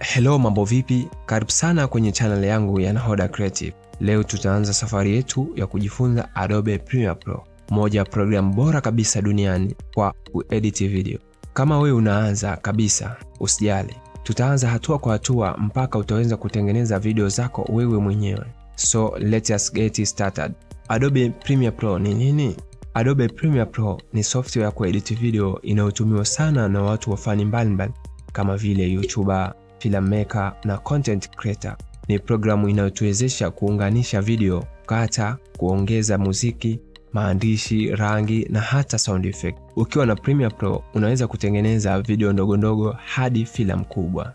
Hello, mambo vipi? Karibu sana kwenye channel yangu ya Nahoda Creative. Leo tutaanza safari yetu ya kujifunza Adobe Premiere Pro, moja ya programu bora kabisa duniani kwa kuedit video. Kama wewe unaanza kabisa, usijali. Tutaanza hatua kwa hatua mpaka utaweza kutengeneza video zako wewe mwenyewe. So let us get started. Adobe Premiere Pro ni nini? Adobe Premiere Pro ni software ya kuedit video inayotumiwa sana na watu wa fani mbalimbali kama vile YouTuber, filmmaker na content creator. Ni programu inayotuwezesha kuunganisha video, kata, kuongeza muziki, maandishi, rangi na hata sound effect. Ukiwa na Premiere Pro unaweza kutengeneza video ndogo ndogo hadi filamu kubwa.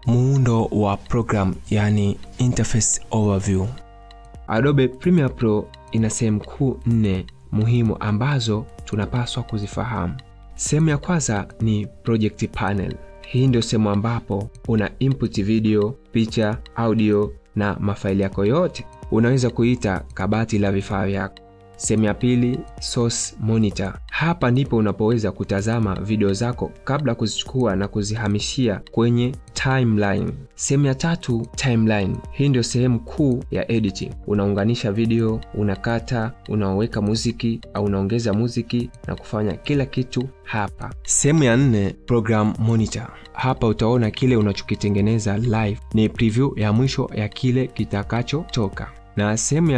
Muundo wa program, yani interface overview. Adobe Premiere Pro ina sehemu kuu 4 muhimu ambazo tunapaswa kuzifahamu. Sehemu ya kwanza ni project panel. Hii ndio sehemu ambapo una input video, picha, audio na mafaili yako yote. Unaweza kuita kabati la vifaa vyako. Sehemu ya pili, source monitor. Hapa ndipo unapoweza kutazama video zako kabla kuzichukua na kuzihamishia kwenye timeline. Sehemu ya tatu, timeline. Hii ndio sehemu kuu ya editing. Unaunganisha video, unakata, unaweka muziki au unaongeza muziki na kufanya kila kitu hapa. Sehemu ya 4, program monitor. Hapa utaona kile unachokitengeneza live. Ni preview ya mwisho ya kile kitakachotoka. Na sehemu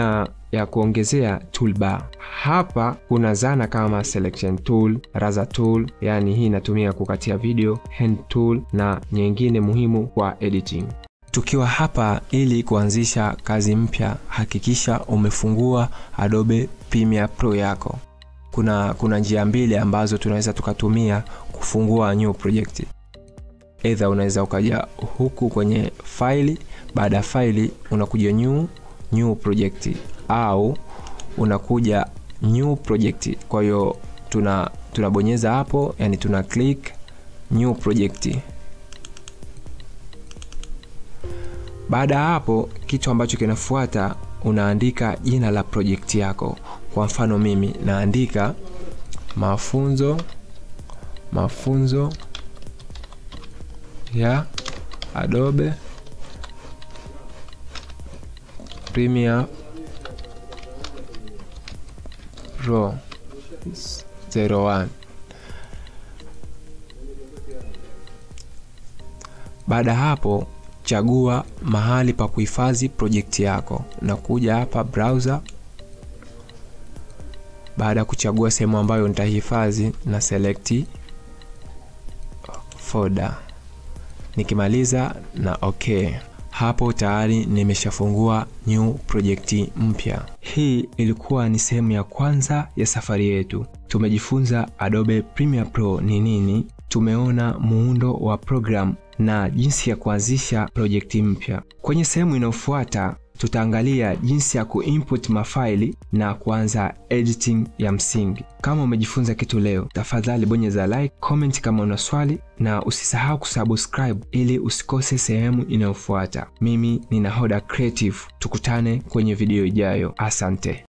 ya kuongezea toolbar. Hapa kuna zana kama selection tool, razor tool, yani hii inatumia kukatia video, hand tool na nyingine muhimu kwa editing. Tukiwa hapa, ili kuanzisha kazi mpya, hakikisha umefungua Adobe Premiere Pro yako. Kuna njia mbili ambazo tunaweza tukatumia kufungua new project. Either unaweza ukaja huku kwenye file, baada ya file unakuja new project, au unakuja new project. Kwa hiyo tunabonyeza hapo, yani tuna click new project. Baada hapo, kitu ambacho kinafuata, unaandika jina la project yako. Kwa mfano mimi naandika mafunzo ya Adobe Premiere Pro 01. Baada hapo, chagua mahali pa kuhifadhi project yako na kuja hapa browser. Baada ya kuchagua sehemu ambayo nitahifadhi, na select folder. Nikimaliza na okay. Hapo tayari nimeshafungua new project mpya. Hii ilikuwa ni sehemu ya kwanza ya safari yetu. Tumejifunza Adobe Premiere Pro ni nini, tumeona muundo wa program na jinsi ya kuanzisha project mpya. Kwenye sehemu inayofuata tutaangalia jinsi ya kuinput mafaili na kuanza editing ya msingi. Kama umejifunza kitu leo, tafadhali bonyeza like, comment kama una swali, na usisahau kusubscribe ili usikose sehemu inayofuata. Mimi ni Nahoda Creative. Tukutane kwenye video ijayo. Asante.